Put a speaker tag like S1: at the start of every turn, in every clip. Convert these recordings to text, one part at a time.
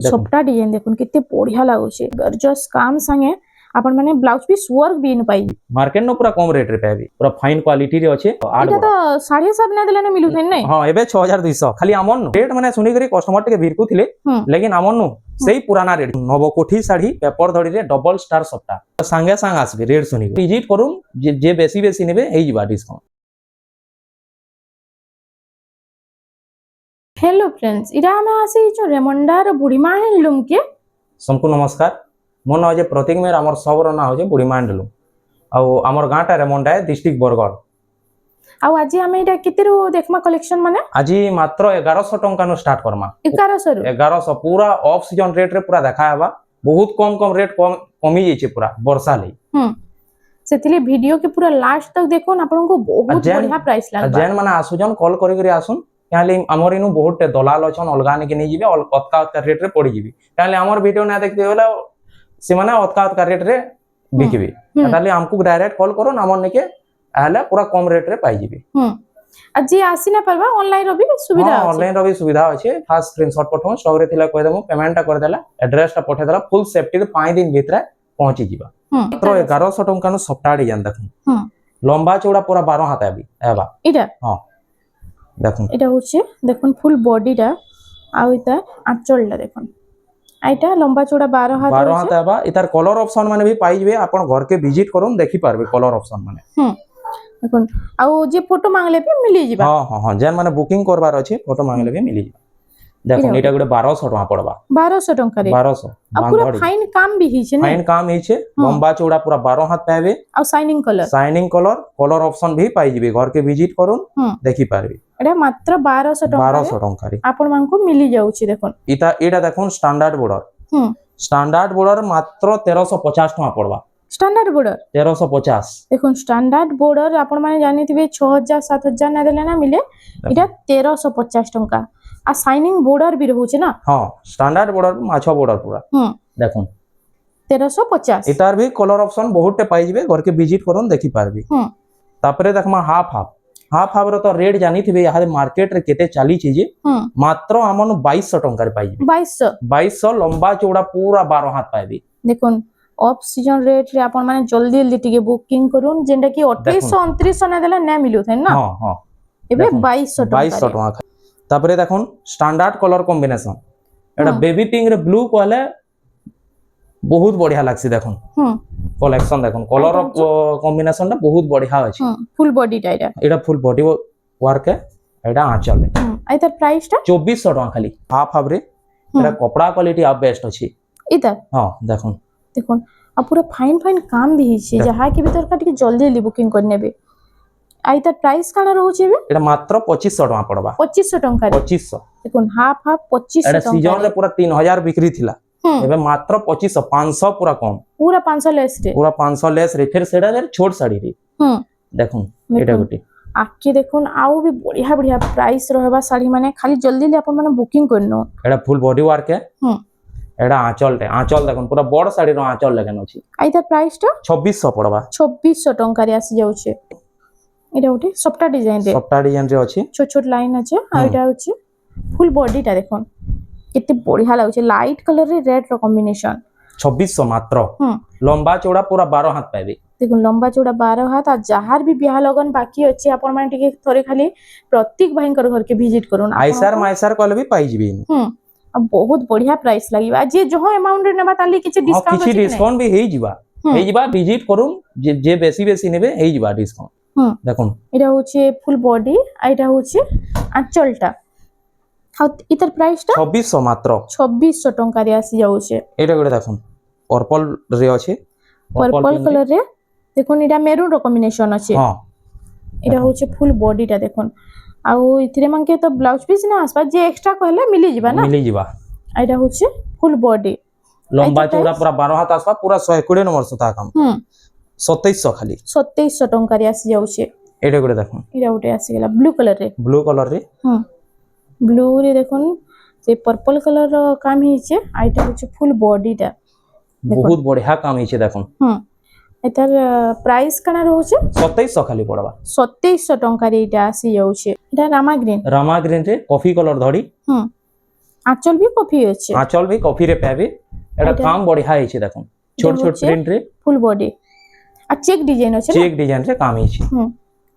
S1: सबटा डिजाइन देखुन कितने बढ़िया लागुचे गॉर्जियस काम संगे आपण माने ब्लाउज पीस वर्क भी न पाई
S2: मार्केट नो पूरा कम रेट रे पाबी पूरा फाइन क्वालिटी रे अछि
S1: एटा तो 7.5 ना देले न मिलु थैन नै
S2: हां एबे 6200 खाली अमन रेट माने सुनी करी कस्टमर टिके भिरकु थिले लेकिन अमन नो सेही पुराना रेट नवकोठी साड़ी पेपर धड़ी रे डबल स्टार सबटा संगे संग आसबे रेट सुनी विजिट करूम जे बेसी बेसी नेबे एई जिबा डिस्काउंट।
S1: हेलो फ्रेंड्स इरा हम आसी जो रेमंडार बुढ़ीमा हैंडलूम के
S2: सबको नमस्कार मो ना जे प्रतीक मेर हमर सबरो ना हो जे बुढ़ीमा हैंडलूम आ हमर गांटा रेमंडा है डिस्ट्रिक्ट बरगढ़
S1: आ आज हम एटा किते रो देखमा कलेक्शन माने
S2: आज मात्र 1100 टंका नो स्टार्ट करमा 1100 पूरा ऑफ सीजन रेट रे पूरा देखा हबा बहुत कम कम रेट कमी जाई छे पूरा वर्षा ले
S1: सेतिले वीडियो के पूरा लास्ट तक देखो न आपन को बहुत बढ़िया प्राइस लागबा
S2: जेन माने आसुजन कॉल करी करी आसुन याले हमर इनु बहुत दलाल अछन अलगा ने के नै जिवे अतका रेट रे पड़ी जिवे ताले हमर वीडियो ना देखबे होला से माने अतका रेट रे बिकबे ताले हमको डायरेक्ट कॉल करो ना हमर ने के आले पूरा कम रेट रे पाई जिवे
S1: आज आसी ना परबा ऑनलाइन रो भी सुविधा
S2: है ऑनलाइन रो भी सुविधा अछि फास्ट स्क्रीनशॉट पठो स्टॉक रे थिला कह देमु पेमेंट टा कर देला एड्रेस टा पठे देला फुल सेफ्टी रे 5 दिन भीतर पहुंची जिबा तो 1100 टंका नो सप्ताह डिजाइन देखु लंबा चौड़ा पूरा 12 हाथ आबी एबा
S1: इटा हां देखुन এটা হচ্ছে দেখুন ফুল বডিটা আর এটা আঁচলটা দেখুন আইটা লম্বা চওড়া 12 হাত
S2: আবা এটার কলর অপশন মানে भी পাই যাবে আপন ঘর के विजिट করুন দেখি পারবে কলর অপশন মানে
S1: দেখুন আর যে ফটো মাংলে भी মিলি যাবে
S2: हां जेन माने बुकिंग करबार আছে ফটো मांगले भी मिली देखो एटा गुडे 1200 टका पड़बा
S1: 1200 टका रे
S2: 1200
S1: आ पूरा फाइन काम भी हिचे ने
S2: फाइन काम हिचे लंबा चौड़ा पूरा 12 हाथ पाबे
S1: आ शाइनिंग
S2: कलर ऑप्शन भी पाई जिबे घर के विजिट करूं देखि पारबे
S1: एटा मात्र 1200
S2: टका रे
S1: आपन मानको मिली जाउची देखुन
S2: एटा देखुन स्टैंडर्ड बॉर्डर मात्र 1350 टका पड़बा
S1: स्टैंडर्ड बॉर्डर
S2: 1350
S1: देखुन स्टैंडर्ड बॉर्डर आपन माने जानिथिबे 6000 7000 ना देले ना मिले एटा 1350 टका आ शाइनिंग बॉर्डर भी रहउचे ना
S2: हां स्टैंडर्ड बॉर्डर माछो बॉर्डर पूरा देखुन
S1: 1350
S2: एटार भी कलर ऑप्शन बहुत टे पाई जिबे घर के विजिट करूं देखि पारबी तापरे देखमा हाफ रो तो रेट जानी थिबे यार मार्केट रे केते चाली चीजे मात्र हमन 2200 टंका रे पाई जिबे 2200 लंबा चौड़ा पूरा 12 हाथ पाइबे
S1: देखुन ऑफ सीजन रेट रे आपन माने जल्दी जल्दी टिके बुकिंग करूं जेंडा की 2800 2900 ना देला ना मिलु थे ना
S2: हां
S1: एबे 2200
S2: टका तापरे देखुन स्टैंडर्ड कलर कॉम्बिनेशन एटा बेबी पिंक रे ब्लू कहले बहुत बढ़िया लागसी देखुन कलेक्शन देखुन कलर कॉम्बिनेशन ता बहुत बढ़िया अछि
S1: फुल बॉडी टा
S2: एटा फुल बॉडी वर्क है एटा आंचल है
S1: एटा प्राइस ता
S2: 2400 टका खाली हाफ रे एटा कपड़ा क्वालिटी आप बेस्ट अछि
S1: इधर
S2: हां देखुन
S1: देखुन आ पूरा फाइन काम भी हिचे जहा के भीतर का टिके जल्दी जल्दी बुकिंग करनेबे आइता प्राइस काना रहउचे बे
S2: एटा मात्र 2500 टका पड़बा
S1: 2500 टका
S2: 2500
S1: देखुन हाफ 2500
S2: एटा सीजन रे पूरा 3000 बिक्री थिला एबे मात्र 2500 500 पूरा कम
S1: पूरा 500 लेस रे
S2: फिर सेडा रे छोट साड़ी रे देखुन एटा गुटी
S1: आके देखुन आउ भी बढ़िया प्राइस रहबा साड़ी माने खाली जल्दी ले अपन माने बुकिंग करनो
S2: एटा फुल बॉडी वर्क है एटा आंचल देखुन पूरा बड़ साड़ी रो आंचल लगन अछि
S1: आइता प्राइस ता
S2: 2600 पड़बा
S1: 2600 टंका रे आसी जाउछे एटा उठे सप्ता डिजाइन रे
S2: अछि
S1: छोट लाइन अछि आ एटा अछि फुल बॉडी टा देखुन कितने बढ़िया लागुचे लाइट कलर रे रेड रो कॉम्बिनेशन
S2: 2600 मात्र लंबा चौड़ा पूरा 12 हाथ पाबे
S1: देखुन लंबा चौड़ा 12 हाथ आ जहार भी बियाह लगन बाकी अछि अपन माने टिके थोरे खाली प्रतीक भाईकर घर के विजिट करून
S2: आइसर माइसर कल भी पाई जिबे
S1: अब बहुत बढ़िया प्राइस लागिबा जे जो अमाउंट रे नेबा ताली किछ
S2: डिस्काउंट भी हेई जिबा विजिट करूम जे बेसी नेबे हेई जिबा डिस्काउंट देखुन
S1: एटा होचे फुल बॉडी आ एटा होचे आंचलटा आ इतर प्राइस ता
S2: 2600 मात्र
S1: 2600 टंका रे आसी जाउचे
S2: एटा गडे देखुन पर्पल रे अछि
S1: पर्पल कलर रे देखुन एटा मेरून रो कॉम्बिनेशन अछि हां एटा होचे फुल बॉडी टा देखुन आ इथिरे मांके तो ब्लाउज पीस ना आसबा जे एक्स्ट्रा कहले मिली जिबा ना
S2: मिली जिबा
S1: एटा होचे फुल बॉडी
S2: लंबा चौड़ा पूरा 12 हाथ आसबा पूरा 120 नंबर सुता काम 2700 खाली
S1: 2700 टंका रे आसी जाउचे
S2: एटा गडे देखुन
S1: एटा उठे आसी गेला ब्लू कलर रे ब्लू रे देखुन से पर्पल कलर रो काम हिचे आइटा होचे फुल बॉडी टा
S2: बहुत बढ़िया काम हिचे देखुन
S1: एतार प्राइस कना रहउचे
S2: 2700 खाली पड़बा
S1: 2700 टंका रे एटा आसी जाउचे एटा रामा ग्रीन
S2: रे कॉफी कलर धड़ी
S1: আঁচল বি কফি আছে
S2: আঁচল ভি কফি রে পাবে এটা
S1: এটা-
S2: কাম বঢ়িয়া হইছে দেখুন ছোট ছোট
S1: হচ্ছে
S2: প্রিন্ট রে
S1: ফুল বডি আর চেক ডিজাইন আছে না
S2: চেক ডিজাইন রে কাম হইছে
S1: হুম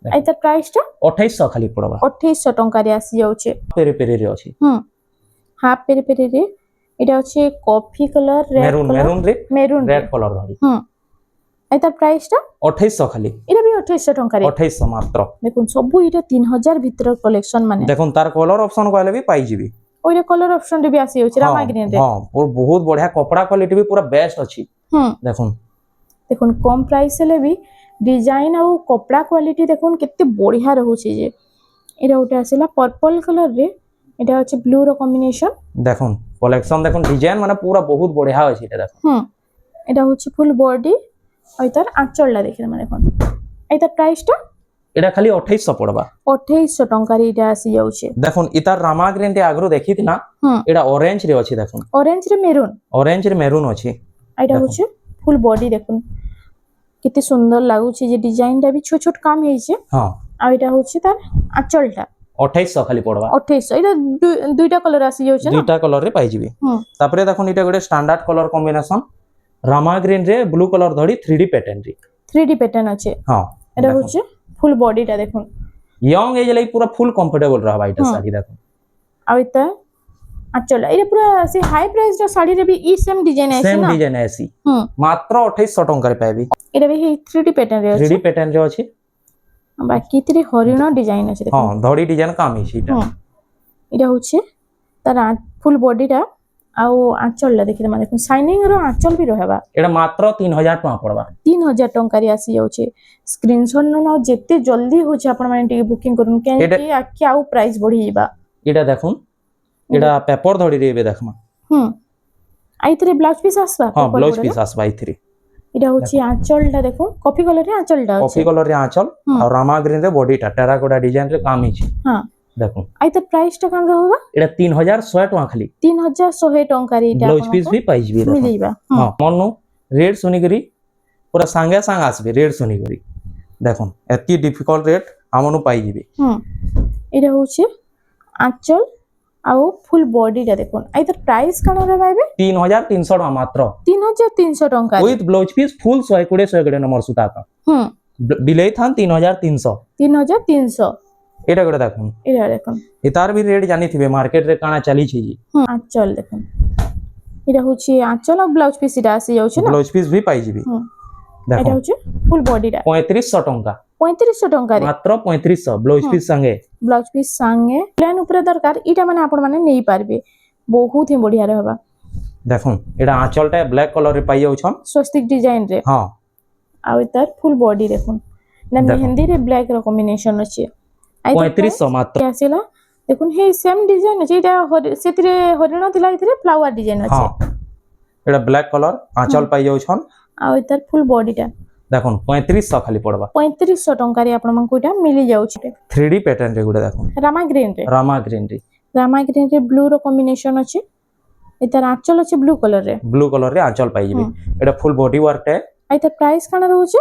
S1: এটার প্রাইসটা
S2: 2800 খালি পড়বা
S1: 2800 ଟଙ୍କାରେ ଆସି ଯାଉଛି
S2: পেরে পেরে রে আছে
S1: হুম হাফ পেরে পেরে রে এটা হচ্ছে coffee colour red
S2: maroon
S1: colour
S2: maroon রে
S1: মেরুন
S2: রেড কলর ধরি
S1: হুম এটার প্রাইসটা
S2: 2800 খালি
S1: এটা ବି 2800 ଟଙ୍କାରେ
S2: 2800 মাত্র
S1: দেখুন ସବୁ এটা 3000 ভিতর কলেকশন মানে
S2: দেখুন তার কলর অপশন কইলে भी পাই ଯିବି
S1: ওইটা কলর অপশন রে भी আসি যাଉଛି রামা গ্রিন রে
S2: হ্যাঁ ওর বহুত বঢ়িয়া কপড়া কোয়ালিটি भी পুরা বেস্ট ଅଛି
S1: হুম
S2: দেখুন
S1: দেখুন কম প্রাইস হেলে भी ডিজাইন ଆଉ কপড়া কোয়ালিটি দেখুন কেতে বঢ়িয়া রହୁଛି যে এটা ওটা আসিলা পার্পল কালার রে এটা হচ্ছে ব্লু র কম্বিনেশন
S2: দেখুন কালেকশন দেখুন ডিজাইন মানে পুরা বহুত বঢ়িয়া আছে এটা দেখুন
S1: হুম এটা হচ্ছে ফুল বডি আর তার আঁচলটা দেখে মানে এখন এইটার প্রাইসটা
S2: এটা খালি 2800 পড়বা
S1: 2800 ଟଙ୍କାରେ এটা আসি যাଉଛି
S2: দেখুন ইতার রামা গ্রিন রে আগরু দেখিতি না
S1: হুম
S2: এটা অরেঞ্জ রে আছে দেখুন
S1: অরেঞ্জ রে মেরুন
S2: অরেঞ্জ রে মেরুন আছে
S1: এটা হচ্ছে ফুল বডি দেখুন কেতে সুন্দর লাগুছে যে ডিজাইনটা भी ছোট ছোট কাম হইছে
S2: হ্যাঁ
S1: আর এটা হচ্ছে তার আঁচলটা
S2: 2800 খালি পড়বা
S1: 2800 এটা দুইটা কালার আসি যাচ্ছে না
S2: দুইটা কলর রে পাই ଯିବି
S1: হুম
S2: তারপরে দেখুন এটা গোটে স্ট্যান্ডার্ড কলর কম্বিনেশন রামা গ্রিন রে ব্লু কলর ধরি 3D প্যাটার্ন রে
S1: 3D প্যাটার্ন আছে
S2: হ্যাঁ
S1: এটা হচ্ছে ফুল বডিটা দেখুন
S2: ইয়ং এজ লাগি পুরা ফুল কমফর্টেবল रहबा এটা শাড়ি দেখুন
S1: আর এটা আঁচলটা এটা পুরা সে হাই প্রাইস র শাড়ি রে भी ই সেম ডিজাইন আছে
S2: সেম
S1: না
S2: ডিজাইন আছে
S1: হুম
S2: মাত্র 2800 টঙ্কারে পাইবি
S1: এটা भी 3D প্যাটার্ন রে আছে
S2: 3D প্যাটার্ন রে আছে
S1: বাকি ইতিরে হরিণ ডিজাইন আছে দেখুন
S2: হ্যাঁ ধড়ি ডিজাইন কাম হইছে এটা
S1: হুম এটা হচ্ছে তার ফুল বডিটা ଆଉ ଆଞ୍ଚଳଟା ଦେଖିଦେମା ଦେଖୁନ୍ ସାଇନିଂର ଆଞ୍ଚଳ ବି ରହିବା
S2: এটা মাত্র 3000 টଙ୍କା পড়বা
S1: 3000 ଟଙ୍କାରେ ଆସି ଯାଉଛି ସ୍କ୍ରିନଶଟ୍ ନଉନ ଆଉ ଯେତେ ଜଲ୍ଦି ହଉଛି ଆପଣ ମାନେ ଟିକେ ବୁକିଂ କରୁନ୍ କାହିଁକି ଆଖି ଆଉ ପ୍ରାଇସ୍ ବଢିଯିବା
S2: এটা দেখুন এটা পেপর ধড়ি রে এবে দেখমা
S1: হুম আইতরে ব্লাউজ পিস আসবা
S2: হ্যাঁ ব্লাউজ পিস আসবা আইথিরি
S1: এটা হচ্ছে আঁচলটা দেখুন কফি কালারে আঁচলটা আছে
S2: কফি কলর রে আঁচল আর রামা গ্রিন রে বডিটা টেরাকোটা ডিজাইন রে কাম হইছে
S1: হ্যাঁ
S2: দেখুন
S1: আইতর প্রাইসটা কাম ରହିବା
S2: এটা 3100 টଙ୍କା খালি
S1: 3100 ଟଙ୍କାରେ এটা
S2: ব্লাউজ পিস भी পাই ଯିବି দেখুন
S1: ମିଳିଯିବା
S2: হ্যাঁ মনু রেড শুনিকরি পুরা সাঙ্গে সাঙ্গ আসবে রেড শুনিকরি দেখুন এতি ডিফিকল্ট রেট আমনু পাই ଯିବି
S1: হুম এটা হচ্ছে আঁচল ଆଉ ফুল বডিটা দেখুন আইতর প্রাইস কাণ ରହିବା ଏବେ
S2: 3300 টଙ୍କା মাত্র
S1: 3300 ଟଙ୍କା
S2: উইথ ব্লাউজ পিস ফুল 120 নম্বর সুতা কা
S1: হুম
S2: ডিলে থান 3300
S1: 3300
S2: এটা করে দেখুন
S1: এটা দেখুন
S2: এটার भी রেট জানিথিবে মার্কেট রে কানা চালিছে জি
S1: হুম আঁচল দেখুন এটা হচ্ছে আঁচল আর ব্লাউজ পিস এটা আসি যাচ্ছে না
S2: ব্লাউজ পিস भी পাই ଯିବି
S1: হুম
S2: দেখুন
S1: এটা হচ্ছে ফুল বডিটা
S2: 3500 টଙ୍କା
S1: 3500 ଟଙ୍କାରେ
S2: মাত্র 3500 ব্লাউজ পিস সঙ্গে
S1: ব্লাউজ পিস সাଙ୍ଗে প্লেন উপরে দরকার এটা মানে আপন মানে নেই পারবে বহুত হি বঢ়িয়া रहবা
S2: দেখুন এটা আঁচলটা ব্ল্যাক কলর রে পাই যাউছন
S1: স্বস্তিক ডিজাইন রে
S2: হ্যাঁ
S1: আর তার ফুল বডি দেখুন না
S2: দেখুন।
S1: মেহেন্দি রে ব্ল্যাক র কম্বিনেশন আছে
S2: 3500 মাত্র
S1: আসিলা দেখুন হে সেম ডিজাইন আছে এটা সেতিরে হরিণ দিলা এতিরে ফ্লাওয়ার ডিজাইন আছে
S2: হ্যাঁ এটা ব্ল্যাক কলর আঁচল পাই যাউছন
S1: আর তার ফুল বডিটা
S2: দেখুন 3500 খালি পড়বা
S1: 3500 ଟଙ୍କାରେ ଆପଣଙ୍କୁ ଏଇଟା ମିଳି ଯାଉଛି
S2: 3D ପ୍ୟାଟର୍ନ ରେ গুড়া দেখুন
S1: ରାମା ଗ୍ରୀନ ରେ
S2: রামা গ্রিন রে
S1: ରାମା ଗ୍ରୀନ ରେ ବ୍ଲୁ ର କମ୍ବିନେସନ ଅଛି ଏତାର ଆଞ୍ଚଲ ଅଛି ବ୍ଲୁ କଲର ରେ
S2: ব্লু কলর রে আঁচল পাই ଯିବି এটা ফুল বডি ওয়ার্ক রে
S1: আর তার প্রাইস কাଣା রହୁଛି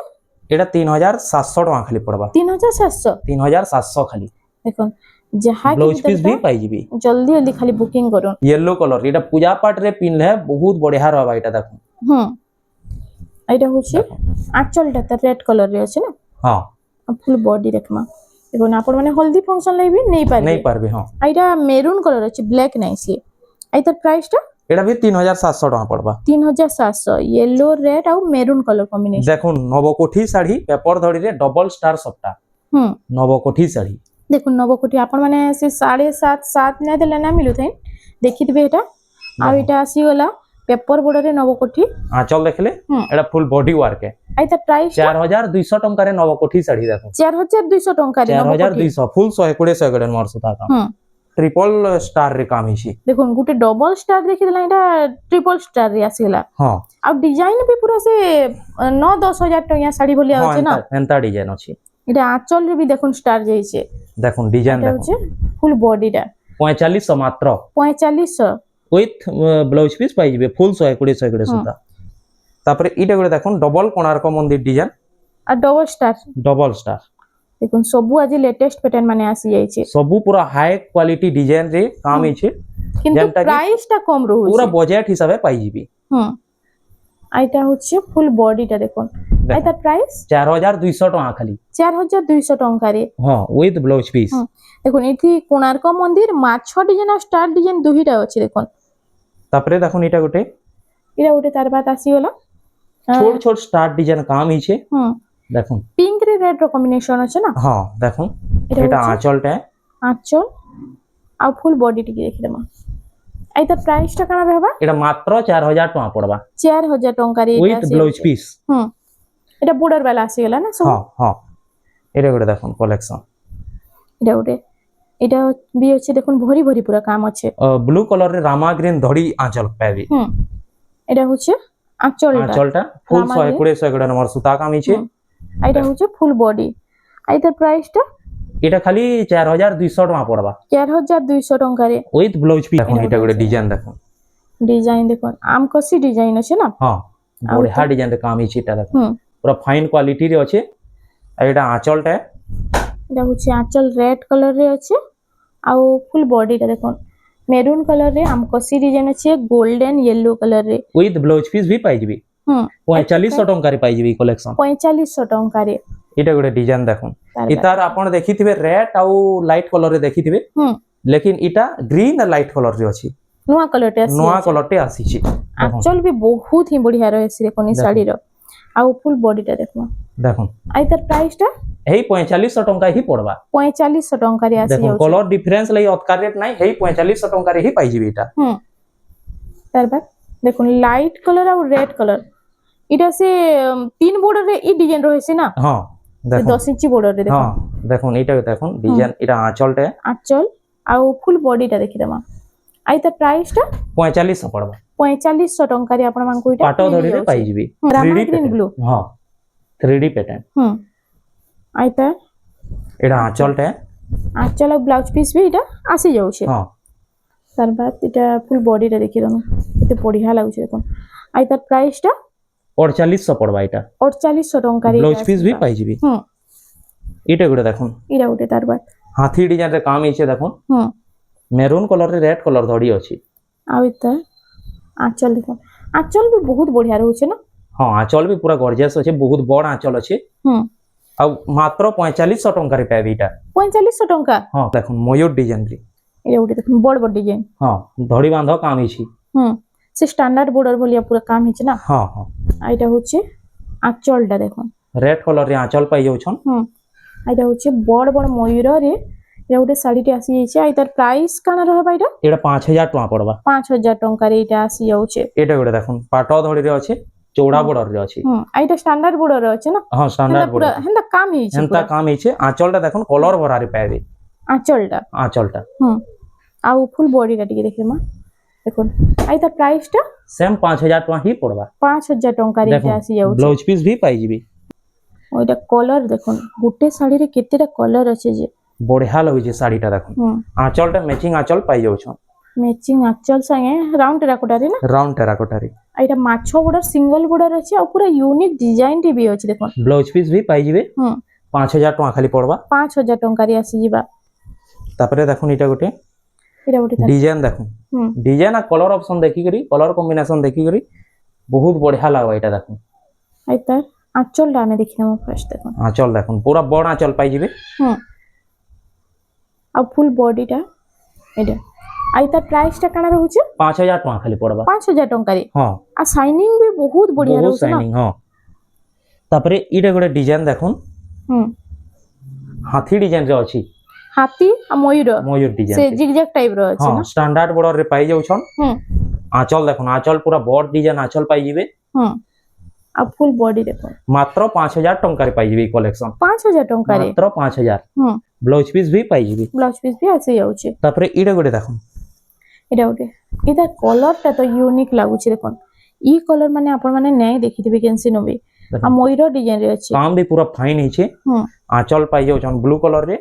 S2: এটা 3700 টଙ୍କା খালি পড়বা
S1: 3700
S2: 3700 খালি
S1: দেখুন যাহা
S2: ব্লাউজ
S1: কি
S2: পিস भी পাই ଯିବି
S1: জলদি জলদি খালি বুকিং করুন
S2: येलो কলর এটা পূজা পাঠ রে পিনলে বহুত বঢ়িয়া रहबा এটা দেখুন
S1: হুম এটা হচ্ছে আঁচলটা তার রেড কলর রে আছে না
S2: হ্যাঁ
S1: ফুল বডি দেখমা দেখুন আপন মানে হলদি ফংশন লাগি নেই পারবে
S2: नहीं পারবে হ্যাঁ
S1: এটা মেরুন কলর আছে ব্ল্যাক নাই সে এই তার প্রাইসটা
S2: এটা भी 3700 টଙ୍କା পড়বা
S1: 3700 येलो रेड और मेरून कलर कॉम्बिनेशन
S2: দেখুন নবকোঠি শাড়ি পেপর ধড়ি রে ডবল স্টার সবটা
S1: হুম
S2: নবকোঠি শাড়ি
S1: দেখুন নবকোটি আপন মানে সে 7.5 না দেলে না মিলু থাই দেখিতবে এটা আর এটা আসি গলা পেপর বর্ডরে নবকোটি
S2: আঁচল দেখলে
S1: হুম।
S2: এটা ফুল বডি ওয়ার্ক
S1: এই তার প্রাইস
S2: 4200 টঙ্কারে নবকোঠি শাড়ি দেখুন
S1: 4200 ଟଙ୍କା রে নবকোটি
S2: 4200 ফুল 120 মর সুতা কা
S1: হুম
S2: ট্রিপল স্টার রে কাম হিছি
S1: দেখুন গুটে ডবল স্টার দেখিদেলা এটা ট্রিপল স্টার রে আসিলা
S2: হ্যাঁ
S1: আর ডিজাইন भी पूरा से 9-10 हजार टका শাড়ি বলি আছে না
S2: এন্তা ডিজাইন আছে
S1: এটা আঁচল রে भी দেখুন স্টার যাইছে
S2: দেখুন ডিজাইন
S1: এটা
S2: দেখুন
S1: হচ্ছে ফুল বডিটা
S2: 4500 মাত্র
S1: 4500
S2: উইথ ব্লাউজ পিস পাই যাবে ফুল 120 সুতা তারপরে এটা করে দেখুন ডবল কোণার্ক মন্দির ডিজাইন
S1: আর ডবল স্টার
S2: ডবল স্টার
S1: দেখুন সবু আজি লেটেস্ট প্যাটার্ন মানে আসি যাইছে
S2: সবু পুরা হাই কোয়ালিটি ডিজাইন রে কাম হইছে
S1: কিন্তু
S2: যেনটা কি
S1: প্রাইসটা কম
S2: পুরা
S1: রহুছে
S2: বজেট হিসাবে পাইଯିବି
S1: এইটা হচ্ছে ফুল বডিটা দেখুন এইটার প্রাইস
S2: 4200 টাকা খালি
S1: 4200 টঙ্কারে
S2: হ্যাঁ উইথ ব্লাউজ পিস
S1: হুম। দেখুন এটি কোଣାର୍କ মন্দির মাছ ডিজাইন আর স্টার ডিজাইন দুইটা আছে দেখুন
S2: তারপরে দেখুন এটা গোটে
S1: এটা ওটা তার বাদ আসিগলা
S2: ছোট ছোট স্টার ডিজাইন কাম হইছে
S1: হুম
S2: দেখুন
S1: পিঙ্ক রে রেড র কম্বিনেশন আছে না
S2: হ্যাঁ দেখুন
S1: এটা
S2: এটা
S1: হচ্ছে
S2: আঁচলটা
S1: আঁচল আর ফুল বডি টিকে দেখি দেমা এইটার প্রাইসটা কানা रहबा
S2: এটা মাত্র 4000 টাকা পড়বা
S1: 4000 টঙ্কারে এটা
S2: উইথ
S1: আছে
S2: ব্লাউজ পিস
S1: হুম এটা বর্ডার বেলা আসিগলা না সব
S2: হ্যাঁ হ্যাঁ এটা গোটে দেখুন কালেকশন
S1: এটা ওটে এটা বি হচ্ছে দেখুন ভরি ভরি পুরা কাম আছে
S2: ব্লু কলর রে রামা গ্রিন ধড়ি আঁচল পাইবি
S1: হুম এটা হচ্ছে আঁচলটা
S2: আঁচলটা ফুল
S1: রামা
S2: 120 নম্বর সুতা কাম হইছে
S1: আর এটা হচ্ছে ফুল বডি এইটার প্রাইসটা
S2: এটা খালি 4200 টাকা পড়বা
S1: 4200 টঙ্কারে
S2: উইথ ব্লাউজ পিস দেখুন
S1: এটা
S2: এটা গোটে
S1: আছে।
S2: ডিজাইন দেখুন
S1: ডিজাইন দেখুন আমকসি ডিজাইন আছে না
S2: হ্যাঁ
S1: আর
S2: বড়িয়া
S1: এটা?
S2: ডিজাইন রে কাম হইছে এটা দেখুন
S1: হুম
S2: পুরা ফাইন কোয়ালিটি রে আছে আর এটা আঁচলটা
S1: এটা হচ্ছে আঁচল রেড কালার রে আছে আর ফুল বডিটা দেখুন মেরুন কালার রে আমকসি ডিজাইন আছে গোল্ডেন ইয়েলো কালার রে
S2: উইথ ব্লাউজ পিস भी পাইଯିବି
S1: হুম
S2: 4500 টঙ্কারে পাইଯିବି কলেকশন
S1: 4500 টঙ্কারে
S2: এটা গোটে ডিজাইন দেখুন
S1: তার
S2: ইতার আপন দেখিଥିବେ রেড ଆଉ লাইট কলর রে দেখিଥିବେ
S1: হুম
S2: লেকিন ইটা গ্रीन আর লাইট কলর রে আছে
S1: নয়া কালারটা আছে
S2: নয়া কলরটে আসিছি
S1: আঁচল भी बहुत ही बढ़िया রয়েছে দেখুন এই
S2: দেখুন।
S1: শাড়ির আর ফুল বডিটা দেখুন
S2: দেখুন
S1: আর তার প্রাইসটা
S2: এই 4500 টঙ্কা হি পড়বা
S1: 4500 টঙ্কারে আসি
S2: দেখুন
S1: যাচ্ছে
S2: কলর ডিফারেন্স লাগি অতকার রেট নাই এই 4500 টঙ্কারে হি পাইଯିବି এটা
S1: হুম তারপর দেখুন লাইট কালার আর রেড কালার এটা সে 3 বর্ডারে এই ডিজাইন রয়েছে না
S2: হ্যাঁ দেখুন
S1: 10 ইঞ্চি বর্ডারে দেখুন
S2: হ্যাঁ দেখুন এটা দেখুন ডিজাইন এটা আঁচলটা
S1: আঁচল আর ফুল বডিটা দেখি দেমা আর তার প্রাইসটা
S2: 4500 পড়বা
S1: 4500 টঙ্কারে আপন মানকু এটা
S2: পাটো ধরিরে পাইଯିବି
S1: রামা গ্রিন ব্লু
S2: হ্যাঁ 3D প্যাটার্ন
S1: হুম আর তার
S2: এটা আঁচলটা
S1: আঁচল আর ব্লাউজ পিস भी এটা আসি যাচ্ছে
S2: হ্যাঁ
S1: তার বাদ এটা ফুল বডিটা দেখি দেন এতে বঢ়িয়া লাগুছে দেখুন আর তার প্রাইসটা
S2: 4800 পড়বা এটা
S1: 4800 টঙ্কারে
S2: ব্লাউজ পিস भी পাইଯିବି
S1: হুম
S2: এটা গোটে দেখুন
S1: এটা উঠে তার বাদ
S2: হাতি ডিজাইন রে কাম হইছে দেখুন
S1: হুম
S2: মেরুন কলর রে রেড কলর ধড়ি আছে
S1: আর তার আঁচল দেখুন আঁচল भी बहुत बढ़िया রয়েছে না
S2: হ্যাঁ আঁচল भी পুরা গর্জিয়াস আছে বহুত বড় আঁচল আছে
S1: হুম
S2: আর মাত্র 4500 টঙ্কারে পাইবি এটা
S1: 4500 টঙ্কা
S2: হ্যাঁ দেখুন ময়ূর ডিজাইন রে
S1: এটা উঠে দেখুন বড় বড় ডিজাইন
S2: হ্যাঁ ধড়ি বাঁধ কাম হইছি
S1: হুম সে স্ট্যান্ডার্ড বর্ডার বলিয়া পুরো কাম হচ্ছে না
S2: হ্যাঁ হ্যাঁ
S1: আর এটা হচ্ছে আঁচলটা দেখুন
S2: রেড কলর রে আঁচল পাই যাউছন
S1: হুম আর এটা হচ্ছে বড় বড় ময়ূরে এটা গোটে শাড়িটি আসি যাইছে আর তার প্রাইস কানা রহবা এটা
S2: এটা 5000 টাকা পড়বা
S1: 5000 টঙ্কারে এটা আসি যাচ্ছে
S2: এটা গোটে দেখুন পাটো ধড়ি রে আছে চৌড়া বর্ডর রে আছে
S1: হুম আর এটা স্ট্যান্ডার্ড বর্ডার আছে না
S2: হ্যাঁ স্ট্যান্ডার্ড
S1: পুরো
S2: বর্ডর
S1: হেন্দা কাম হইছে
S2: এন্তা কাম হইছে আঁচলটা দেখুন কলর ভরারে পাইবে
S1: আঁচলটা
S2: আঁচলটা
S1: হুম আর ফুল বডিটা টিকে দেখি মা দেখুন আর তার প্রাইসটা
S2: সেম 5000 টাকা হি পড়বা
S1: 5000 টঙ্কারে
S2: দেখুন
S1: এটা আসি যাচ্ছে
S2: ব্লাউজ পিস भी পাইଯିବି
S1: ওইটা কলর দেখুন গোটে শাড়িরে কেতেটা কলর আছে যে
S2: বঢ়িয়া লাগুছে শাড়িটা দেখুন
S1: হুম
S2: আঁচলটা ম্যাচিং আঁচল পাই যাউছন
S1: ম্যাচিং আঁচল সাথে রাউন্ড টেরাকোটারে না
S2: রাউন্ড টেরাকোটারি
S1: আর এটা মাছ বর্ডার সিঙ্গল বর্ডার আছে আর পুরো ইউনিক ডিজাইনটি भी আছে দেখুন
S2: ব্লাউজ পিস भी পাইଯିବେ
S1: হুম
S2: 5000 টাকা খালি পড়বা
S1: 5000 টঙ্কারে আসি ଯିବା
S2: তারপরে দেখুন এটা গোটে
S1: এটা ওটা
S2: ডিজাইন দেখুন
S1: হুম
S2: ডিজাইন আর কলর অপশন দেখি করি কলর কম্বিনেশন দেখি করি বহুত বঢ়িয়া লাগবে এটা দেখুন
S1: আর তার আঁচলটা আমি দেখি নেব ফার্স্ট দেখুন
S2: আঁচল দেখুন পুরা বড় আঁচল পাইଯିବେ
S1: হুম আর ফুল বডিটা এটা আর তার প্রাইসটা কানা রହୁছে
S2: 5000 টাকা খালি পড়বা
S1: 5000 টঙ্কারে
S2: হ্যাঁ
S1: আর শাইনিং भी বহুত বঢ়িয়া
S2: বহুত
S1: রହୁছে না
S2: শাইনিং হ্যাঁ তারপরে এটা গোটে ডিজাইন দেখুন
S1: হুম
S2: হাতি ডিজাইন রে আছে
S1: হাতি আর ময়ূর
S2: ময়ূর ডিজাইন
S1: সে জিগজ্যাগ টাইপ র আছে
S2: হ্যাঁ
S1: না
S2: স্ট্যান্ডার্ড বর্ডর রে পাই যাউছন
S1: হুম
S2: আঁচল দেখুন আঁচল পুরা বড় ডিজাইন আঁচল পাইଯିବେ
S1: হুম আর ফুল বডি দেখুন
S2: মাত্র 5000 টঙ্কারে পাইଯିବେ এই কলেকশন
S1: 5000 টঙ্কারে
S2: মাত্র 5000
S1: হুম
S2: ব্লাউজ পিস भी পাইଯିବେ
S1: ব্লাউজ পিস भी আসি যাচ্ছে
S2: তারপরে এটা গোটে দেখুন
S1: এটা ওটে এটা কলরটা তো ইউনিক লাগুছে দেখুন ই কলর মানে আপন মানে নেই দেখিথিবে কেনসি নবে আর ময়ূর ডিজাইন রে আছে
S2: কাম भी पूरा फाइन হইছে
S1: হুম
S2: আঁচল পাই যাউছন ব্লু কলর রে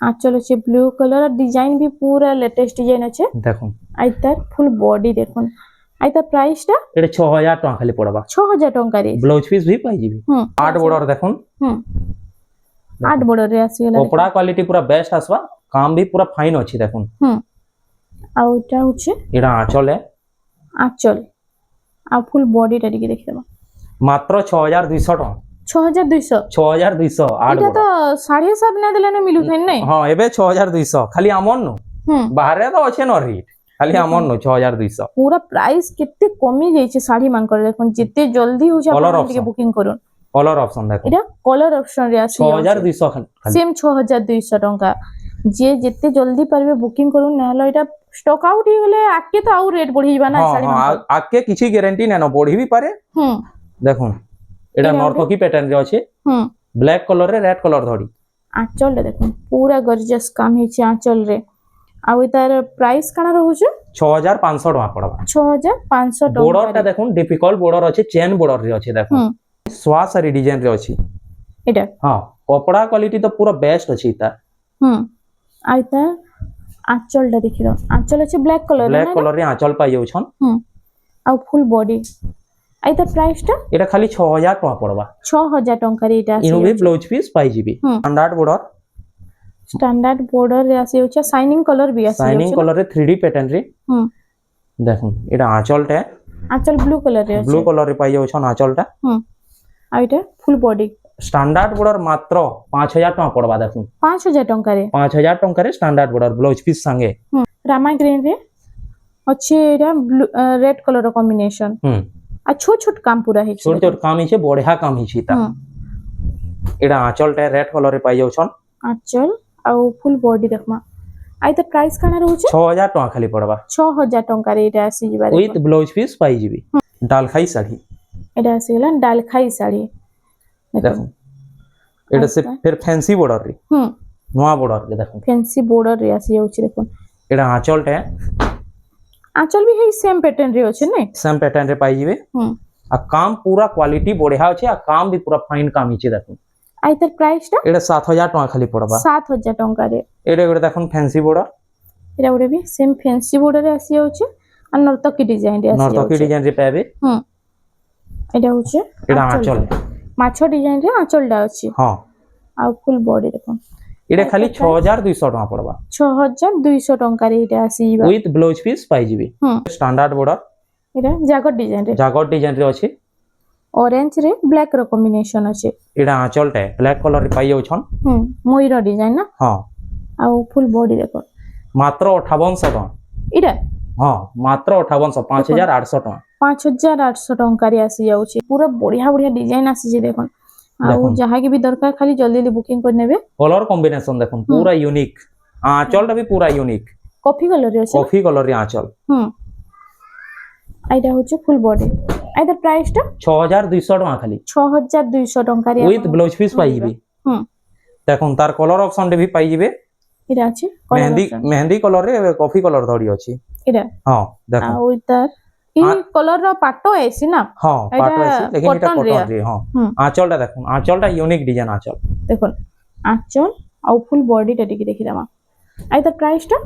S1: আঁচল আছে ব্লু কালার আর ডিজাইন भी পুরা লেটেস্ট ডিজাইন আছে
S2: দেখুন
S1: আর তার ফুল বডি দেখুন আর তার প্রাইসটা
S2: এটা 6000 টাকা খালি পড়বা
S1: 6000 টঙ্কারে
S2: ব্লাউজ পিস भी পাইଯିବେ
S1: হুম
S2: আট বর্ডর দেখুন
S1: হুম 8 বর্ডর রে আসি গলা
S2: কপড়া কোয়ালিটি পুরা বেস্ট আসবা কাম भी पूरा फाइन ଅଛି দেখুন
S1: হুম ଆଉ ଏଟା ହଉଛି
S2: এটা আঁচলে
S1: ଆଞ୍ଚଲ ଆଉ ଫୁଲ୍ ବଡିଟା ଟିକେ ଦେଖିଦେବା
S2: মাত্র 6200 টাকা
S1: 6200
S2: 6200 আট
S1: এটা
S2: বড়
S1: তো 7.5 না দিলে মিলুথাই নাই
S2: হ্যাঁ এবে 6200 খালি আমন নু
S1: হুম
S2: বাহারে তো আছে ন রেট খালি আমন নু 6200
S1: पूरा प्राइस केते कमी जाइছে শাড়ি মানকর দেখুন যেতে জলদি হচ্ছে
S2: Colour
S1: আপনারা
S2: option.
S1: ଟିକେ বুকিং করুন
S2: কলর অপশন দেখো
S1: এটা কলর অপশন রে আছে
S2: 6200 খালি
S1: সেম 6200 টଙ୍କା যে যেতে জলদি পারবে বুকিং করুন নহলে এটা স্টক আউট হয়ে গেলে আগে তো আউ রেট বঢ়ি যাবা না
S2: হ্যাঁ
S1: শাড়ি
S2: হ্যাঁ
S1: মানকর
S2: আগে কিছু গ্যারান্টি নেন বড়ি বি পারে
S1: হুম
S2: দেখুন এটা নর্তকী প্যাটার্ন রে আছে
S1: হুম
S2: ব্ল্যাক কলর রে রেড কলর ধরি
S1: আঁচল দেখুন পুরা গর্জিয়াস কাম ହେଇଛି আঁচল রে ଆଉ ତାର ପ୍ରାଇସ୍ କାଣା ରହୁଛି
S2: 6500 টাকা পড়বা
S1: 6500
S2: বর্ডরটা
S1: ଟଙ୍କା
S2: দেখুন ডিফিকল্ট বর্ডর আছে চেন বর্ডর রে আছে দেখুন
S1: হুম
S2: সোয়া সারি ডিজাইন রে আছে
S1: এটা
S2: হ্যাঁ কপড়া কোয়ালিটি তো পুরো বেস্ট আছে এটা
S1: হুম আর তার আঁচলটা দেখি দাও আঁচল আছে ব্ল্যাক কালার
S2: ব্ল্যাক কলর রে আঁচল পাই যাউছন
S1: হুম ଆଉ ফুল বডি আর তার প্রাইসটা
S2: এটা খালি 6000 টাকা পড়বা
S1: 6000 ଟଙ୍କାରେ ଏଇଟା
S2: ইনো
S1: আসি
S2: বি ব্লাউজ পিস পাই জিবি
S1: হুম।
S2: স্ট্যান্ডার্ড বর্ডর
S1: স্ট্যান্ডার্ড বর্ডর রে আসি হচ্ছে শাইনিং কালার বি আসি
S2: শাইনিং কলর রে 3D প্যাটার্ন রে
S1: হুম
S2: দেখুন এটা আঁচলটা
S1: আঁচল ব্লু কালার রে আছে
S2: ব্লু কলর রে পাই যাউছন আঁচলটা
S1: হুম আর এটা ফুল বডি
S2: স্ট্যান্ডার্ড বর্ডর মাত্র 5000 টাকা পড়বা দেখুন
S1: 5000 ଟଙ୍କାରେ
S2: 5000 টঙ্কারে স্ট্যান্ডার্ড বর্ডর ব্লাউজ পিস সঙ্গে
S1: হুম রামা গ্রিন রে ଅଛି এটা রেড কালার কম্বিনেশন
S2: হুম
S1: আর ছোট ছোট কাম পুরা ହେଇଛି
S2: ছোট ছোট কাম হিছে বড়িয়া কাম হিছে তা
S1: হুম
S2: এটা আঁচলটা রেড কলর রে পাই যাউছন
S1: আঁচল ଆଉ ফুল বডি দেখমা আই তা প্রাইস কানা রହୁଛି
S2: 6000 টাকা খালি পড়বা
S1: 6000 ଟଙ୍କାରେ ଏଇଟା আসি ଯିବା
S2: উইথ ব্লাউজ পিস পাই জিবি ডালখাই শাড়ি
S1: এটা আসিগলা ডালখাই শাড়ি
S2: দেখুন এটা সে ফের ফ্যান্সি বর্ডর রে
S1: হুম
S2: নোয়া বর্ডর রে দেখুন
S1: ফ্যান্সি বর্ডর রে আসি যাଉଛି দেখুন
S2: এটা আঁচলটা
S1: আঁচল বি হেই সেম প্যাটার্ন রে ଅଛି নাই
S2: সেম প্যাটার্ন রে পাই জিবে
S1: হুম
S2: আর কাম পুরা কোয়ালিটি বড়িয়া আছে আর কাম বি পুরা ফাইন কাম হিছে দেখুন
S1: আই তার প্রাইসটা
S2: এটা 7000 টাকা খালি পড়বা
S1: 7000 ଟଙ୍କାରେ
S2: এটা ଗୋଟେ দেখুন ফ্যান্সি বর্ডর
S1: এটা ଗୋଟେ ବି ସେମ ଫ୍ୟାନ୍ସି ବର୍ଡରରେ ଆସି ଯାଉଛି আর নর্তকী ডিজাইন রে আসি
S2: নর্তকী
S1: যাଉଛି
S2: ডিজাইন রে পাবে
S1: হুম এটা হচ্ছে
S2: এটা আঁচল
S1: মাছ ডিজাইন রে আঁচলটা ଅଛି
S2: হ্যাঁ
S1: ଆଉ ফুল বডি দেখুন
S2: এটা খালি 6200 টাকা পড়বা
S1: 6200 ଟଙ୍କାରେ ଏଇଟା ଆସିଯିବା
S2: উইথ ব্লাউজ পিস পাই জিবি
S1: হুম
S2: স্ট্যান্ডার্ড বর্ডর
S1: এটা জাগর ডিজাইন রে
S2: জাগর ডিজাইন রে আছে
S1: অরেঞ্জ রে ব্ল্যাক র কম্বিনেশন আছে
S2: এটা আঁচলটা ব্ল্যাক কলর রে পাই যাউছন
S1: হুম ময়ূর ডিজাইন না
S2: হ্যাঁ
S1: ଆଉ ফুল বডি দেখো
S2: মাত্র 5800 টাকা
S1: এটা
S2: হ্যাঁ মাত্র 5800 5800 টাকা
S1: 5800 ଟଙ୍କାରେ ଆସି ଯାଉଛି ପୁରା ବଢିଆ ବଢିଆ ডিজাইন ଆସିଛି ଦେଖୁন ଆଉ
S2: ଦେଖୁନ୍।
S1: ଯାହାକି ବି ଦରକାର ଖାଲି ଜଲ୍ଦି ଜଲ୍ଦି ବୁକିଂ କରି ନେବେ
S2: কলর কম্বিনেশন দেখুন পুরা ইউনিক আঁচলটা বি পুরা ইউনিক
S1: কফি কালার রে আছে
S2: কফি কলর রে আঁচল
S1: হুম এইটা হচ্ছে ফুল বডি এইটার প্রাইসটা
S2: 6200 টাকা খালি
S1: 6200 ଟଙ୍କାରେ
S2: উইথ ব্লাউজ পিস পাই জিবি
S1: হুম
S2: দেখুন তার কলর অপশন রে বি পাই জিবে
S1: এটা আছে
S2: মেহেন্দি মেহেন্দি কলর রে কফি কলর ধরি আছে
S1: এটা
S2: হ্যাঁ দেখুন
S1: ଆଉ ତାର এই কলর র পাটো আইছি না
S2: হ্যাঁ পাট
S1: এটা
S2: আছে লেকিন এটা
S1: cotton
S2: কটন
S1: রে।
S2: রে হ্যাঁ
S1: হুম
S2: আঁচলটা দেখুন আঁচলটা ইউনিক ডিজাইন আঁচল
S1: দেখুন আঁচল ଆଉ ফুল বডিটা ଟିକେ ଦେଖିଦେବା ଆଉ ତାର ପ୍ରାଇସଟା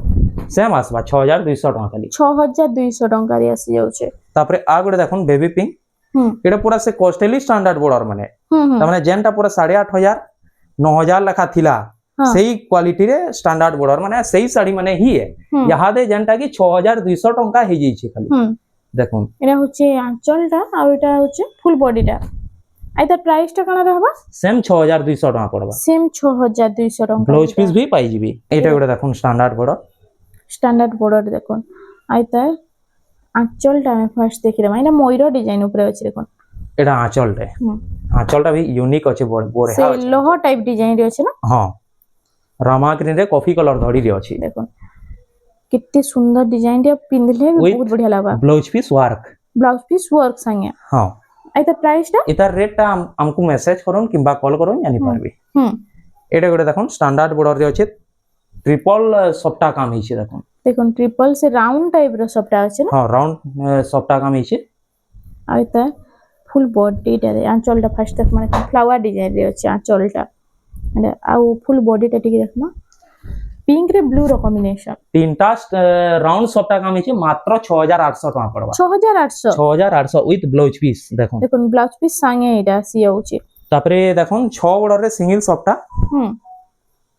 S2: সেম আসবা 6200 টাকা খালি
S1: 6200 ଟଙ୍କାରେ ଆସି ଯାଉଛି
S2: তারপরে আ গুড়ে দেখুন বেবি পিঙ্ক
S1: হুম
S2: এটা পুরা সে কস্টেলি স্ট্যান্ডার্ড বর্ডর মানে
S1: হুম হুম
S2: তার মানে যেনটা পুরা 8500 9000 লেখা থিলা
S1: হ্যাঁ।
S2: সেই কোয়ালিটি রে স্ট্যান্ডার্ড বর্ডর মানে সেই শাড়ি মানে হি
S1: হুম
S2: ইহাদে যেনটা কি 6200 টাকা হই যাইছে খালি
S1: হুম
S2: দেখুন
S1: এটা হচ্ছে আঁচলটা আর এটা হচ্ছে ফুল বডিটা আর তার প্রাইসটা কেন রাখবা
S2: সেম 6200 টাকা পড়বা
S1: সেম 6200 ଟଙ୍କା
S2: ব্লাউজ পিস भी পাই জিবি এটা গুড়ে দেখুন স্ট্যান্ডার্ড বর্ডর
S1: স্ট্যান্ডার্ড বর্ডর দেখুন আর তার আঁচলটা আমি ফার্স্ট দেখিলাম এটা ময়ূর ডিজাইন উপরে আছে দেখুন
S2: এটা আঁচলটা
S1: হুম
S2: আঁচলটা भी यूनिक আছে বড়
S1: সে লোহ টাইপ ডিজাইন রে আছে না
S2: হ্যাঁ রামা গ্রিন রে কফি কালার ধরি রে আছে
S1: দেখুন कितने सुंदर डिजाइन रे पिंधले
S2: With
S1: बहुत बढ़िया लगा
S2: blouse piece work
S1: blouse piece work संगे
S2: हाँ
S1: आइता प्राइस टा
S2: इतार रेट टा हमको मेसेज करन किबा कॉल करन जानि पारबे
S1: হুম
S2: এটা গুড়ে দেখুন স্ট্যান্ডার্ড বর্ডর রে আছে ট্রিপল সফটা কাম হইছে দেখুন
S1: দেখুন ট্রিপল से राउंड टाइप रो सबटा আছে না
S2: হ্যাঁ রাউন্ড সফটা কাম হইছে
S1: आइता ফুল বডিটা রে আঁচলটা ফার্স্ট দেখ মানে ফ্লাওয়ার ডিজাইন রে আছে আঁচলটা এটা আর ফুল বডিটা ঠিক দেখনা পিঙ্ক রে ব্লু র কম্বিনেশন
S2: তিনটা রাউন্ড সফটা কাম হইছে মাত্র 6800 টাকা পড়বা
S1: 6800
S2: 6800 উইথ ব্লাউজ পিস দেখুন
S1: দেখুন ব্লাউজ পিস সঙ্গে এটা আসি যাচ্ছে
S2: তারপরে দেখুন 6 বর্ডর রে সিঙ্গেল সফটা
S1: হুম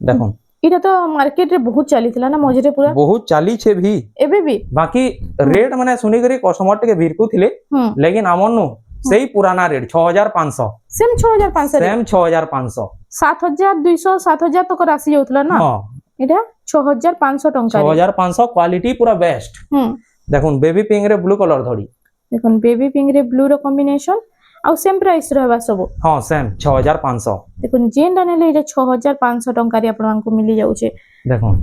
S2: দেখুন
S1: এটা তো মার্কেট রে বহুত চালিଥିଲା না মଝିରେ পুরা
S2: ବହୁତ ଚାଲିଛେ ଭି
S1: ଏବେ ବି
S2: ବାକି ରେଟ୍ ମାନେ ଶୁଣିକରି କଷ୍ଟମର ଟିକେ ଭିଡକୁଥିଲେ
S1: ହୁଁ
S2: ଲେକିନ ଆମର ନୁ ସେଇ ପୁରାନା ରେଟ୍ 6500
S1: ସେମ୍ 6500 ରେ
S2: ସେମ୍ 6500
S1: 7200 7000 ତକ ଆସି ଯାଉଥିଲା ନା
S2: ହଁ
S1: এটা 6500 ଟଙ୍କା ରେ
S2: 6500 କ୍ୱାଲିଟି ପୁରା ବେଷ୍ଟ
S1: ହୁଁ
S2: দেখুন বেবি পিঙ্ক রে ব্লু কলর ধরি
S1: দেখুন বেবি পিঙ্ক রে ব্লু ର কম্বিনেশন ଆଉ সেম প্রাইস रहबा ସବୁ
S2: ହଁ ସେମ୍ 6500
S1: দেখুন যেনটা নেলে এটা 6500 ଟଙ୍କାରେ ଆପଣଙ୍କୁ ମିଳି ଯାଉଛି
S2: দেখুন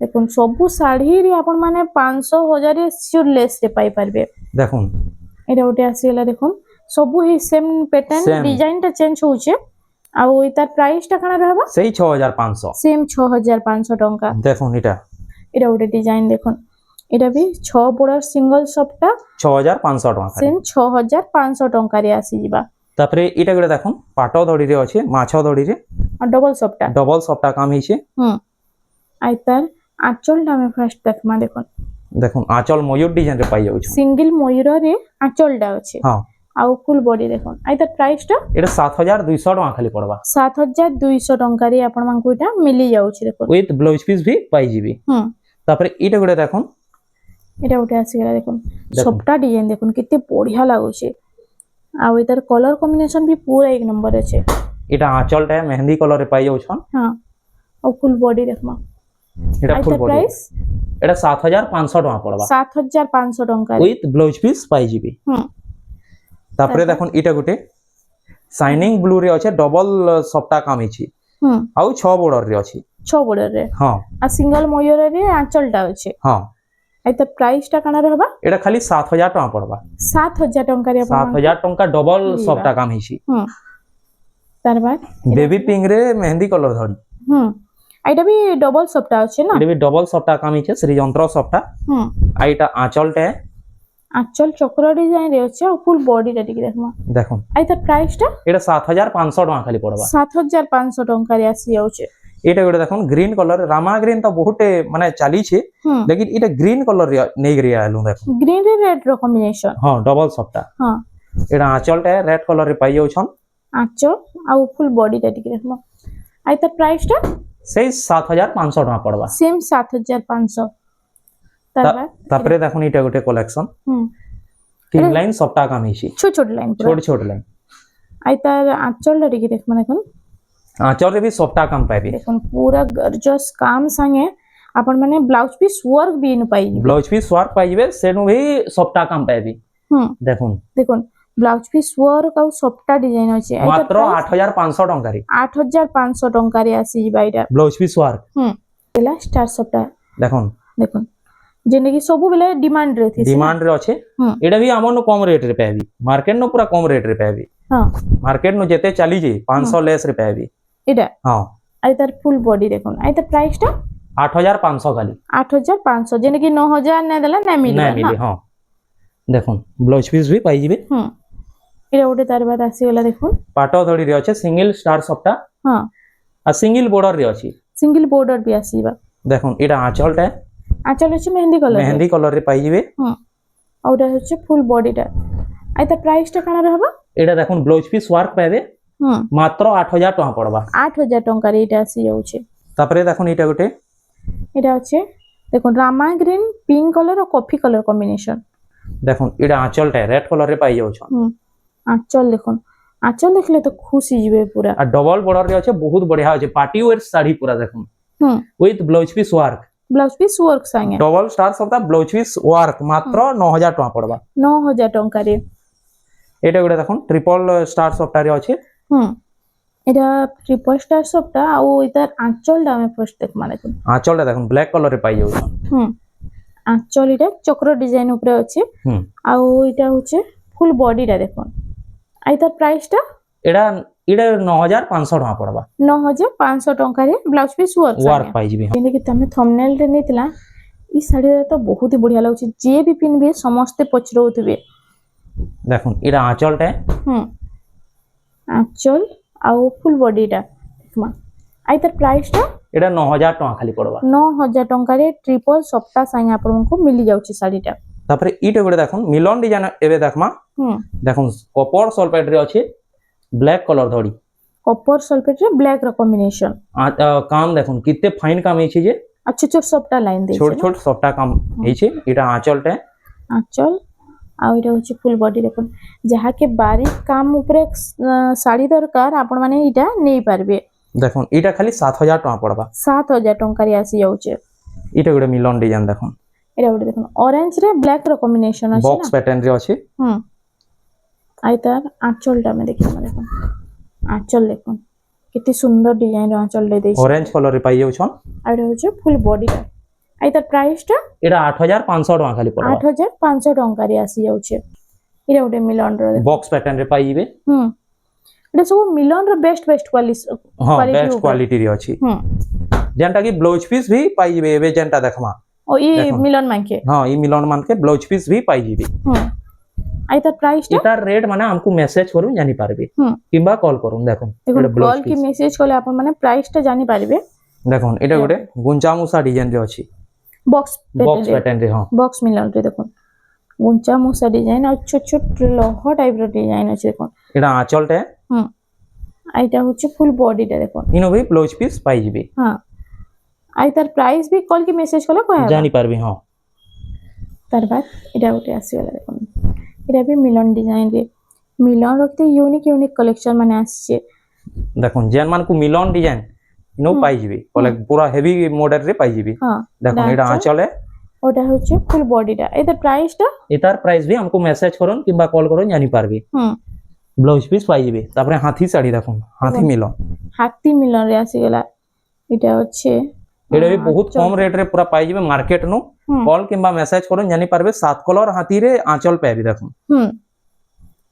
S1: দেখুন ସବୁ ଶାଢୀରେ ଆପଣ ମାନେ 500 1000 ସିଓର ଲେସ୍ ରେ ପାଇ পারবে
S2: দেখুন
S1: এটা ওটা আসিলা দেখুন ସବୁ হি সেম প্যাটার্ন
S2: Same.
S1: ডিজাইনটা চেঞ্জ হচ্ছে ଆଉ এটার প্রাইসটা কানা रहबा
S2: সেই 6500
S1: সেম 6500 ଟଙ୍କା
S2: দেখুন এটা
S1: এটা ওটা ডিজাইন দেখুন এটা ବି 6 বর্ডার সিঙ্গল সবটা
S2: 6500 টাকা
S1: সেম 6500 ଟଙ୍କାରେ ଆସିଯିବା
S2: তারপরে এটা গুলো দেখুন পাট ধড়ি রে আছে মাছ ধড়ি রে
S1: আর ডবল সবটা
S2: ডবল সবটা কাম হইছে
S1: আর তার আঁচলটা আমি ফার্স্ট দেখমা দেখুন
S2: দেখুন আঁচল ময়ূর ডিজাইন রে পাই যাଉଛି
S1: সিঙ্গেল ময়ূରରେ আঁচলটা আছে
S2: হ্যাঁ
S1: ଆଉ ফুল বডি দেখুন আর তার প্রাইসটা
S2: এটা 7200 টাকা খালি পড়বা
S1: 7200 ଟଙ୍କାରେ ଆପଣଙ୍କୁ এটা মিলি যাଉଛି দেখুন
S2: উইথ ব্লাউজ পিস ভি পাই যাবি তারপরে এটা গুলো দেখুন
S1: এটা উঠে আসিগলা দেখুন
S2: দেখুন।
S1: সবটা ডিজাইন দেখুন কেতে বঢ়িয়া লাগুছে আর এটার কলর কম্বিনেশন भी पूरा एक नंबर আছে
S2: এটা আঁচলটা মেহেন্দি কলর রে পাই যাଉছন
S1: হ্যাঁ আর ফুল বডি দেখমা
S2: এটা
S1: আর
S2: ফুল
S1: তার
S2: বডি
S1: প্রাইস
S2: এটা 7500 টাকা পড়বা
S1: 7500 ଟଙ୍କାରେ
S2: উইথ ব্লাউজ পিস পাই যাবি তারপরে দেখুন এটা গুটে শাইনিং ব্লু রে আছে ডবল সবটা কাম হইছি আউ 6 বর্ডর রে আছে
S1: 6 বর্ডରରେ
S2: হ্যাঁ
S1: আর সিঙ্গেল ময়ূରରେ আঁচলটা আছে
S2: হ্যাঁ
S1: আর তার প্রাইসটা কানা रहबा
S2: এটা খালি 7000 টাকা পড়বা
S1: 7000 ଟଙ୍କାରେ ଆପଣ
S2: 7000 টাকা ডবল সবটা কাম হইছি
S1: তার বাদ
S2: বেবি পিঙ্ক রে মেহেন্দি কলর ধরি
S1: এটা भी ডবল সবটা আছে না
S2: এটা বি ডবল সবটা কাম হইছে শ্রীযন্ত্র সবটা আর এটা আঁচলটা
S1: আঁচল চক্র ডিজাইন রে আছে আর ফুল বডিটা টিকে দেখমা
S2: দেখুন
S1: আর তার প্রাইসটা
S2: এটা 7500 টাকা খালি পড়বা
S1: 7500 ଟଙ୍କାରେ আসি যাচ্ছে
S2: এটা গুলো দেখুন গ্রিন কলর রামা গ্রিন তো বহুতে মানে চালিছে লেকিন এটা গ্রিন কলর নেই গরি আলু দেখুন
S1: গ্রিন রে রেড র কম্বিনেশন
S2: হ্যাঁ ডবল সবটা
S1: হ্যাঁ
S2: এটা আঁচলটা রেড কলর রে পাই যাউছন
S1: আঁচল আর ফুল বডিটা টিকে দেখমা আর তার প্রাইসটা
S2: সেই 7500 টাকা পড়বা
S1: সেম 7500 তারপর
S2: তারপরে দেখুন এটা গোটে কালেকশন তিন লাইন সবটা কাম হইছি
S1: ছোট ছোট লাইন
S2: ছোট ছোট লাইন
S1: আর তার আঁচলটা টিকে দেখমা দেখুন
S2: আঁচল রে বি সবটা কাম পাইবি
S1: দেখুন পুরা গর্জস কাম সঙ্গে আপন মানে ব্লাউজ পিস ওয়ার্ক भी इन পাই
S2: ব্লাউজ পিস ওয়ার্ক পাইবে সেনু ভি সবটা কাম পাইবি দেখুন
S1: দেখুন ব্লাউজ পিস ওয়ার্ক আর সবটা ডিজাইন আছে
S2: মাত্র 8500 টাকা রে
S1: 8500 ଟଙ୍କାରେ আসি যাবা এটা
S2: ব্লাউজ পিস ওয়ার্ক
S1: এলা স্টার সবটা
S2: দেখুন
S1: দেখুন যেটা কি সবু বেলে ডিমান্ড রে থিছে
S2: ডিমান্ড রে আছে এটা ভি আমন কম রেট রে পাইবি মার্কেট নো পুরা কম রেট রে পাইবি
S1: হ্যাঁ
S2: মার্কেট নো যেতে চালি যে 500 লেস রে পাইবি
S1: এটা
S2: হ্যাঁ
S1: আর তার ফুল বডি দেখুন আর তার প্রাইসটা
S2: 8500 খালি
S1: 8500 যেটা কি 9000 না দেলা না মিলবে
S2: না মিলি হ্যাঁ দেখুন ব্লাউজ পিস ভি পাই যাবে
S1: এটা ওটা তার বাদ আসি গলা দেখুন
S2: পাট ধড়ি রে আছে সিঙ্গেল স্টার সবটা
S1: হ্যাঁ
S2: আর সিঙ্গেল বর্ডার রে আছে
S1: সিঙ্গেল বর্ডার भी আসিবা
S2: দেখুন এটা আঁচলটা
S1: আঁচল হচ্ছে মেহেন্দি কালার
S2: রে পাই যাবে
S1: আর ওটা হচ্ছে ফুল বডিটা আর তার প্রাইসটা কানা रहबा
S2: এটা দেখুন ব্লাউজ পিস ওয়ার্ক পাইবে মাত্র 8000 টাকা পড়বা
S1: 8000 ଟଙ୍କାରେ এটা আসি যাচ্ছে
S2: তারপরে দেখুন এটা গোটে
S1: এটা হচ্ছে দেখুন রামা গ্রিন পিঙ্ক কালার আর কফি কালার কম্বিনেশন
S2: দেখুন এটা আঁচলটা রেড কালার রে পাই যাউছ
S1: আঁচল দেখুন আঁচল দেখলে তো খুশি যাবে পুরা
S2: আর ডবল বর্ডার রে আছে বহুত বঢ়িয়া আছে পার্টি ওয়্যার শাড়ি পুরা দেখুন with blouse piece work
S1: blouse piece work Sange
S2: double star সবটা ব্লাউজ পিস ওয়ার্ক মাত্র 9000 টাকা পড়বা
S1: 9000 ଟଙ୍କାରେ
S2: এটা গুলো দেখুন ট্রিপল স্টার সবটা রে আছে
S1: এটা ট্রিপল স্টার সবটা আর এটার আঁচলটা আমি ফার্স্ট দেখমা দেখুন
S2: আঁচলটা দেখুন ব্ল্যাক কালার রে পাই যাউছ
S1: আঁচল এটা চক্র ডিজাইন উপরে আছে আর এটা হচ্ছে ফুল বডিটা দেখুন আর তার প্রাইসটা
S2: এটা এটা 9500 টাকা পড়বা
S1: 9500 ଟଙ୍କାରେ ବ୍ଲାଉଜ ପିସ୍
S2: ওয়ার্ক পাই যাবে
S1: ଯେମିତି କି ତମେ ଥମ୍ବନେଲ ରେ ନେଇଥିଲା এই ଶାଢ଼ୀରେ ତ ବହୁତ ହି ବଢିଆ ଲାଗୁଛି ଯିଏ ବି ପିନ୍ଧିବେ ସମସ୍ତେ ପଚରଉଥିବେ
S2: দেখুন এটা আঁচলটা
S1: আঁচল ଆଉ ফুল বডিটা দেখমা আর তার প্রাইসটা
S2: এটা 9000 টাকা খালি পড়বা
S1: 9000 ଟଙ୍କାରେ ট্রিপল সবটা সাঙ্গে ଆପଣଙ୍କୁ মিলি যাଉଛି ଶାଢ଼ୀଟା
S2: তারপরে এইটা গুলো দেখুন মিলন ডিজাইন এবে দেখমা দেখুন কপর সলপেট রে আছে ব্ল্যাক কালার ধড়ি
S1: कॉपर सल्फेट रे ब्लैक रो कॉम्बिनेशन
S2: काम देखो कितने फाइन काम ହେଇଛି जे
S1: अच्छा छोट सबटा लाइन दे
S2: छोट छोट सबटा काम ହେଇଛି एटा आंचलटे
S1: आंचल आ एटा होची फुल बॉडी देखो जहा के बारीक काम ऊपर साड़ी दरकार आपण माने एटा नै पारबे
S2: देखो एटा खाली 7000 टका पड़बा
S1: 7000 टका रे आसी जाउचे
S2: एटा गोटे मिलन डिजाइन देखो
S1: एटा गोटे देखो ऑरेंज रे ब्लैक रो कॉम्बिनेशन अछि
S2: बॉक्स पैटर्न रे अछि
S1: आई तार आंचलटा में देखियो देखो आंचल देखो कितनी सुंदर डिजाइन रो आंचल दे देछि
S2: ऑरेंज कलर रे पाइ जाउ छन
S1: आ एटा होचे फुल बॉडी टा आई तार प्राइस टा
S2: एटा 8500 टका खाली पड़बा
S1: 8500 टका रे आसी जाउचे एटा गोटे मिलन रो
S2: बॉक्स पैटर्न रे पाइ जिवे
S1: एटा सब मिलन रो बेस्ट क्वालिटी
S2: हां बेस्ट क्वालिटी रे अछि जेंटा की ब्लाउज पीस भी पाइ जिवे एबे जेंटा देखमा
S1: ओ ई मिलन मानके
S2: हां ई मिलन मानके ब्लाउज पीस भी पाइ जिवे
S1: आई तार प्राइस टा
S2: एटा रेट माने हमको मैसेज करू जानि पारबे किबा कॉल करू देखो
S1: कॉल की मैसेज कोले आपण माने प्राइस टा जानि पारबे
S2: देखो एटा गोटे गुंचा मुसा डिजाइन रे अछि
S1: बॉक्स पैटर्न
S2: रे हां
S1: बॉक्स मिलन रे देखो गुंचा मुसा डिजाइन और छोट छोट लोह टाइप रो डिजाइन अछि देखो
S2: एटा आंचलटे
S1: आइटा होचे फुल बॉडी टा देखो
S2: इनो भी ब्लाउज पीस पाइ जिवे
S1: हां आई तार प्राइस भी कॉल की मैसेज कोले कहबा
S2: जानि पारबे हां
S1: तार बाद एटा गोटे आसी वाला देखो एटा भी मिलन डिजाइन रे मिलन रखते यूनिक कलेक्शन माने आछे
S2: देखो जेन मान को मिलन डिजाइन नो पाइ जिवे कोले पूरा हेवी मॉडल रे पाइ जिवे
S1: हां
S2: देखो एटा आंचल है
S1: ओटा होचे फुल बॉडी टा एतर प्राइस टा
S2: एतार प्राइस भी हमको मैसेज करन किबा कॉल करन जानि पारबे ब्लाउज पीस पाइ जिवे तापरे हाथी साड़ी देखो हाथी मिलन
S1: रे आसी गेला एटा होचे
S2: एटा भी बहुत कम रेट रे पूरा पाइ जिवे मार्केट नो कॉल किबा मैसेज करन जानि पारबे 7 कलर हाथी रे आंचल पेबी देखो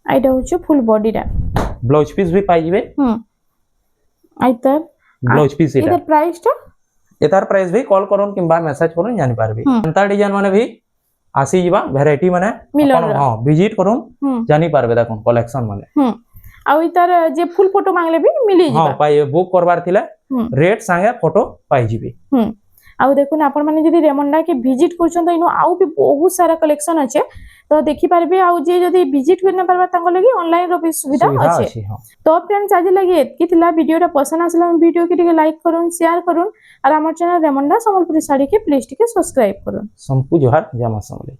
S1: आइटा होचे फुल बॉडी टा
S2: ब्लाउज पीस भी पाइ जिवे
S1: आइतर
S2: ब्लाउज पीस
S1: एटा प्राइस टा
S2: एतार प्राइस भी कॉल करन किबा मैसेज करन जानि पारबे अंतर डिजाइन माने भी आसी जिबा वैरायटी माने हां विजिट करन जानि पारबे देखो कलेक्शन माने
S1: आ इतार जे फुल फोटो मांगले भी मिली जिबा
S2: हां पाइ बुक करबार थिले रेट संगे फोटो पाइ जिबे
S1: आ देखुन आपण माने जदी रेमंडा के विजिट करछन त इनो आउ भी बहुत सारा कलेक्शन अछि तो देखि पारबे आ जे जदी विजिट करना पारबा तांग लगी ऑनलाइन रो भी सुविधा अछि तो फ्रेंड्स आज लगी एतकी थिला वीडियोटा पसंद आसला वीडियो के टिके लाइक करूं शेयर करूं और हमर चैनल रेमंडा संबलपुरी साड़ी के प्लीज टिके सब्सक्राइब करूं
S2: संपू जोहार जमा समले।